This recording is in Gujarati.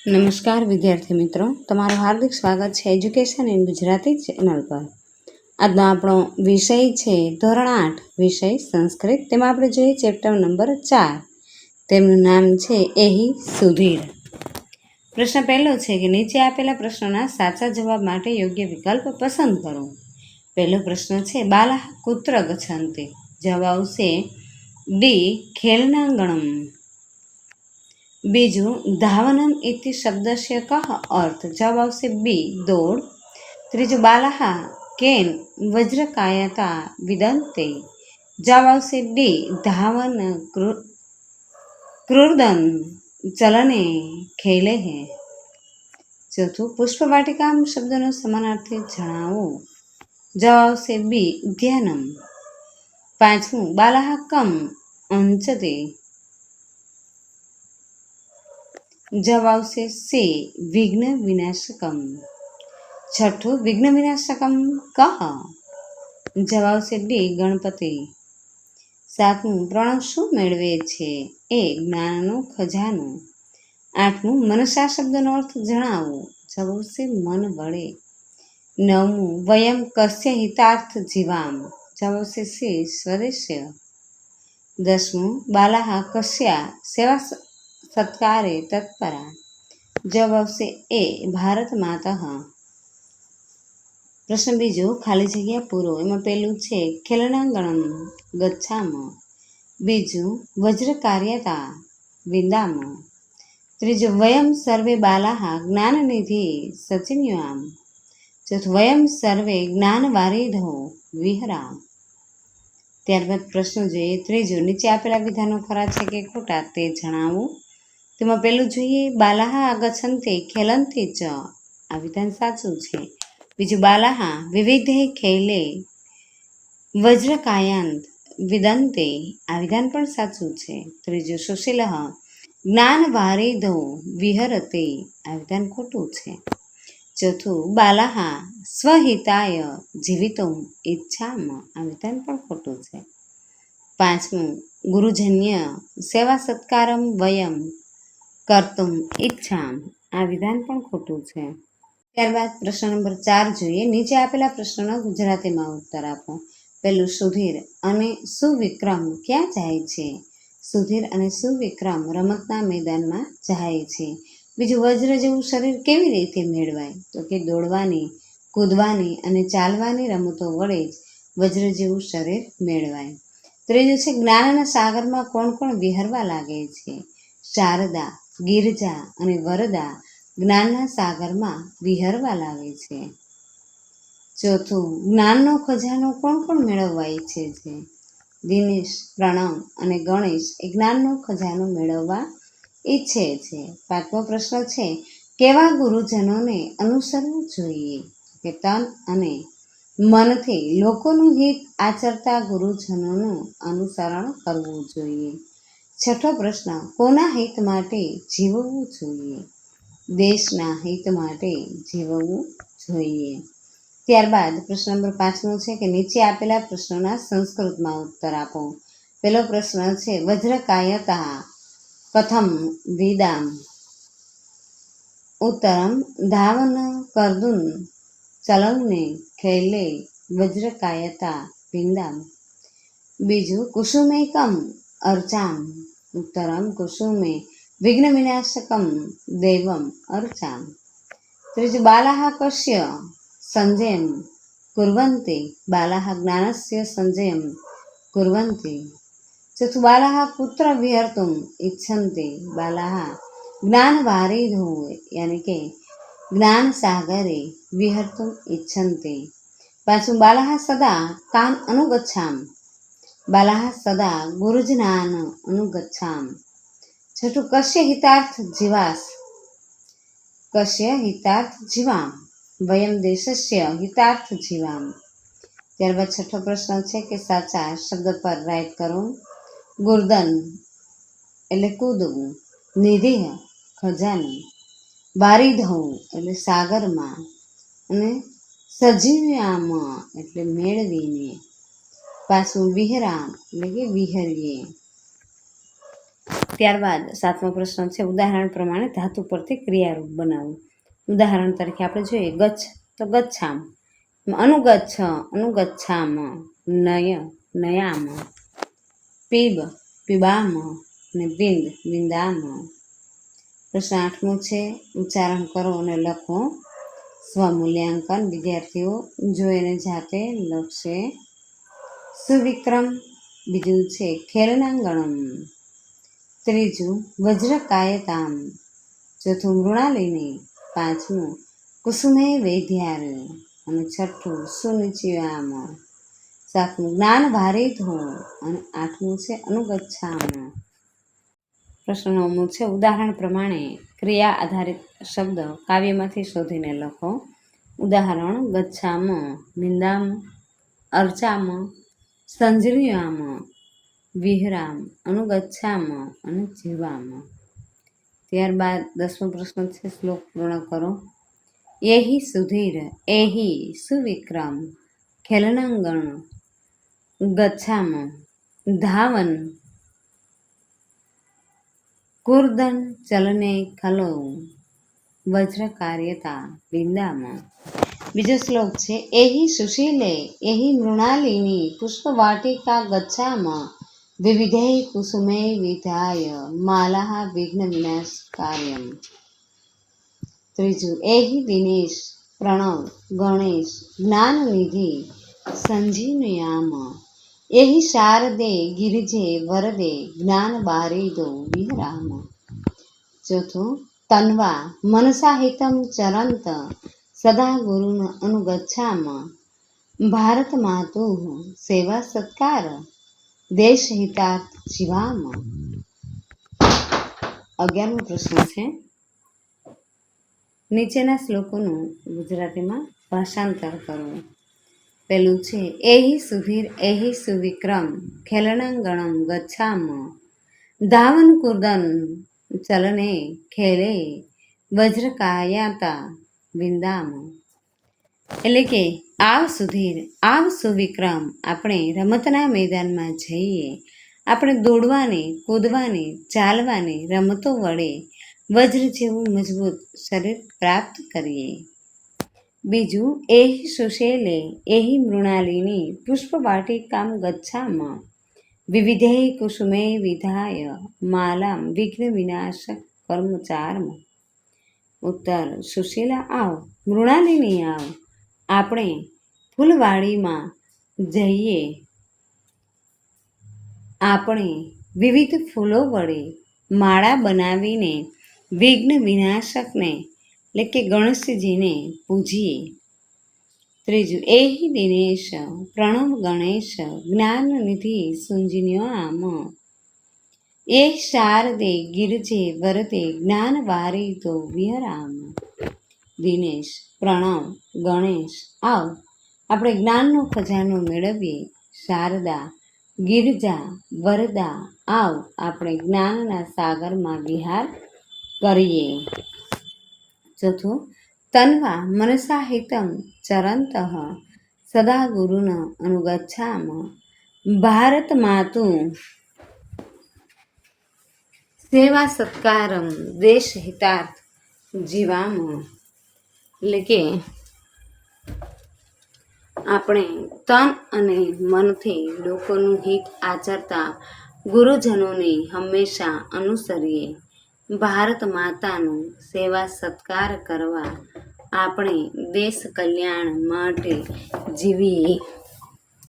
નમસ્કાર વિદ્યાર્થી મિત્રો, તમારું હાર્દિક સ્વાગત છે એજ્યુકેશન ઇન ગુજરાતી ચેનલ પર। આજનો આપણો વિષય છે ધોરણ 8 વિષય સંસ્કૃત। તેમાં આપણે જોઈએ ચેપ્ટર નંબર 4, તેમનું નામ છે એહી સુધીર। પ્રશ્ન પહેલો છે કે નીચે આપેલા પ્રશ્નોના સાચા જવાબ માટે યોગ્ય વિકલ્પ પસંદ કરો। પહેલો પ્રશ્ન છે બાલાહ કુત્ર ગચ્છન્તિ? જવાબ આવશે ડી ખેલનાંગણમ। બીજું ધાવનમ ઇતિ શબ્દસ્ય કઃ અર્થ? જવાબ આવશે બી દોડ। ત્રીજું બાલાહ કેન વજ્રકાયતા વિદન્તે? જવાબ આવશે ડી ધાવન ક્રુર્દન ચલને ખેલે। ચોથું પુષ્પવાટિકામ શબ્દનો સમાનાર્થી જણાવો। જવાબ આવશે બી ઉદ્યાનમ। પાંચમું બાલાહ કમ અંચતે? જવાબ આવશે સી વિઘ્ન વિનાશકમ। છઠ્ઠું વિઘ્ન વિનાશકમ કહ? જવાબ આવશે ડી ગણપતિ। સાતમું પ્રણવ શું મેળવે છે? એ જ્ઞાનનો ખજાનો। આઠમું મનસા શબ્દનો અર્થ જણાવો। જવાબ આવશે મન વડે। નવમું વયમ કસ્ય હિતાર્થ જીવામ? જવાબ આવશે સી સ્વદેશ્ય। દસમું બાલાહ કસ્યા સેવા સત્કારે તત્પરા? જવાબ આવશે એ ભારત માતઃ। પ્રશ્ન બીજો ખાલી જગ્યા પૂરો। એમાં પહેલું છે ખેલનાંગણમ ગચ્છામ। બીજું વજ્રકાર્યતા વિંદામ। ત્રીજું વયમ સર્વે બાલાહ જ્ઞાનનિધિ સચિન્યામ। ચોથું વયમ સર્વે જ્ઞાનવારિધો વિહરા। ત્યારબાદ પ્રશ્ન જોઈએ ત્રીજો નીચે આપેલા વિધાનો ખરા છે કે ખોટા તે જણાવો। તેમાં પહેલું જોઈએ બાલાહ ગચ્છન્તિ ખેલન્તિ ચ, આ વિધાન સાચું છે। બીજું બાલાહ વિવિધે ખેલે વજ્રકાયાંત વિદન્તે, આ વિધાન પણ સાચું છે। ત્રીજું સુશીલઃ જ્ઞાનવારિધો વિહરતે, આ વિધાન ખોટું છે। ચોથું બાલાહ સ્વહિતાય જીવિતुम ઈચ્છામ, આ વિધાન પણ ખોટું છે। પાંચમું ગુરુજન્ય સેવા સત્કારમ વયમ કર્તુમ ઈચ્છામ, આ વિધાન પણ ખોટું છે। ત્યારબાદ પ્રશ્ન નંબર 4 જોઈએ। નીચે આપેલા પ્રશ્નોના ગુજરાતીમાં ઉત્તર આપો। પહેલું સુધીર અને સુવિક્રમ ક્યાં જાય છે? સુધીર અને સુવિક્રમ રમતના મેદાનમાં જાય છે। બીજું વજ્ર જેવું શરીર કેવી રીતે મેળવાય? તો કે દોડવાની, કૂદવાની અને ચાલવાની રમતો વડે જ વજ્ર જેવું શરીર મેળવાય। ત્રીજું છે જ્ઞાનના સાગરમાં કોણ કોણ વિહરવા લાગે છે? શારદા, ગિરજા અને વરદા જ્ઞાનના સાગરમાં વિહરવા લાગે છે। ચોથું જ્ઞાનનો ખજાનો કોણ કોણ મેળવવા ઈચ્છે છે? દિનેશ, પ્રણવ અને ગણેશ એ જ્ઞાનનો ખજાનો મેળવવા ઈચ્છે છે। પાંચમો પ્રશ્ન છે કેવા ગુરુજનોને અનુસરવું જોઈએ? કે તન અને મનથી લોકોનું હિત આચરતા ગુરુજનોનું અનુસરણ કરવું જોઈએ। છઠ્ઠો પ્રશ્ન કોના હિત માટે જીવવું જોઈએ? દેશના હિત માટે જીવવું જોઈએ। ત્યારબાદ પ્રશ્ન નંબર 5 છે કે નીચે આપેલા પ્રશ્નોના સંસ્કૃતમાં ઉત્તર આપો। પહેલો પ્રશ્ન છે વજ્રકાયતા કથમ વિદામ? ઉત્તરમ ધાવન કર્દુન ચલને ખેલે વજ્રકાયતા વિંદામ। બીજું કુસુમેકમ અર્ચામ? ઉત્તરમ કુસુમે વિઘ્ન વિનાશકમ દેવમ અર્ચામ। ત્રીજું બાલાહ કસ્ય સંજયમ કુર્વન્તિ? બાલાહ જ્ઞાનસ્ય સંજયમ કુર્વન્તિ। ચોથું બાલાહ કુત્ર વિહર્તુમ ઇચ્છન્તિ? બાલાહ જ્ઞાનવારિધો યાની કે જ્ઞાન સાગરે વિહર્તુમ ઇચ્છન્તિ। પાંચમું બાલાહ સદા કાન અનુગચ્છામ? બાલાહ સદા ગુરુજનાન અનુગચ્છામ। છઠ્ઠું કસ્ય હિતાર્થ જીવાસ? કસ્ય હિતાર્થ જીવામ? વયમ દેશસ્ય હિતાર્થ જીવામ। ત્યારબાદ છઠ્ઠો પ્રશ્ન છે કે સાચા શબ્દ પર રાઈટ કરો। ગુર્દન એટલે કૂદવું, નિધિ ખજાનો, વારિધો એટલે સાગરમાં અને સજીવ્યામ એટલે મેળવીને, પાછું વિહરામ એટલે કે વિહરીએ। ત્યારબાદ 7મો પ્રશ્ન છે, ઉદાહરણ પ્રમાણે ધાતુ પરથી ક્રિયારૂપ બનાવવું. ઉદાહરણ તરીકે આપણે જોઈએ ગચ્છ તો ગચ્છામ, અનુગચ્છ અનુગચ્છામ, નય નયામ, પીબ પીબામ અને બિંદ બિંદામ. પ્રશ્ન 8મો છે, ઉચ્ચારણ કરો અને લખો. સ્વમૂલ્યાંકન વિદ્યાર્થીઓ જોઈને જાતે લખશે. સુવિક્રમ, બીજું છે ખેલનાંગણમ, ત્રીજું વજ્રકાયતામ, ચોથું મૃણાલિની, 5મું કુસુમે વૈદ્યાર અને 6ઠું સુનિચિયામ, 7મું જ્ઞાન ભારેધો અને 8મું છે અનુગચ્છામ. પ્રશ્ન 9મો છે, ઉદાહરણ પ્રમાણે ક્રિયા આધારિત શબ્દ કાવ્યમાંથી શોધીને લખો. ઉદાહરણ ગચ્છામ, નિંદામ, અર્ચામ, સંજ્ઞામ, વિહરામ, અનુગચ્છામ અને જીવામ. ત્યારબાદ 10મો પ્રશ્ન છે, શ્લોક પૂર્ણ કરો. એહી સુધીર એહી સુવિક્રમ ખેલનાંગણ ગચ્છામ ધાવન કુર્દન ચલને ખલો વજ્રકાર્યતા બિંદામ. બીજો શ્લોક છે, એહી સુશીલે એહી મૃણાલિની પુષ્પવાટિકા ગચ્છામ વિવિધૈ કુસુમૈ વિધાય માલાહ વિઘ્ન વિનાશ કાર્યમ. ત્રીજું એહી દિનેશ પ્રણવ ગણેશ જ્ઞાનનિધિ સંજીવયામ, એહી શારદે ગિરિજે વરદે જ્ઞાન બારિદો વિહરામ. ચોથું તન્વા મનસાહિતમ ચરંત સદા ગુરુન અનુગચ્છામ, ભારત માતુઃ સેવા સત્કાર દેશહિતાર્થ જીવામ. 11મો પ્રશ્ન છે, નીચેના શ્લોકોનું ગુજરાતીમાં ભાષાંતર કરવું. પેલું છે, એહી સુધીર એહી સુવિક્રમ ખેલનાંગણમ ગચ્છામ ધાવન કુર્દન ચલને ખેલે વજ્રકાયાતા બિંદામ. એટલે કે આવ સુધીર આવ સુવિક્રમ, આપણે રમતના મેદાનમાં જઈએ, આપણે દોડવાની કૂદવાની ચાલવાની રમતો વડે વજ્ર જેવું મજબૂત શરીર પ્રાપ્ત કરીએ. બીજું એહી સુશેલે એહી મૃણાલિની પુષ્પવાટિકામ ગચ્છામ વિવિધૈ કુસુમે વિધાય માલામ વિઘ્ન વિનાશક કર્મચાર્મ. ઉત્તર સુશીલા આવ, મૃણાલિની આવ, આપણે ફૂલવાડીમાં જઈએ, આપણે વિવિધ ફૂલો વડે માળા બનાવીને વિઘ્ન વિનાશકને એટલે કે ગણેશજીને પૂજીએ. ત્રીજું એહી દિનેશ પ્રણવ ગણેશ જ્ઞાનનિધિ સંજીવયામ, એ શારદે ગિરજે વરદે જ્ઞાન વારિદો વિહરામ. દિનેશ પ્રણવ ગણેશ આવ, આપણે જ્ઞાનનો ખજાનો મેળવીએ. શારદા ગિરજા વરદા આવ, આપણે જ્ઞાનના સાગરમાં વિહાર કરીએ. ચોથું તન્વા મનસાહિતમ ચરંતઃ સદા ગુરુન અનુગચ્છામ, ભારત માતુઃ સેવા સત્કારમ દેશહિતાર્થ જીવામ. એટલે કે આપણે તન અને મનથી લોકોનું હિત આચરતા ગુરુજનોને હંમેશા અનુસરીએ. ભારત માતાનું સેવા સત્કાર કરવા આપણે દેશ કલ્યાણ માટે જીવીએ.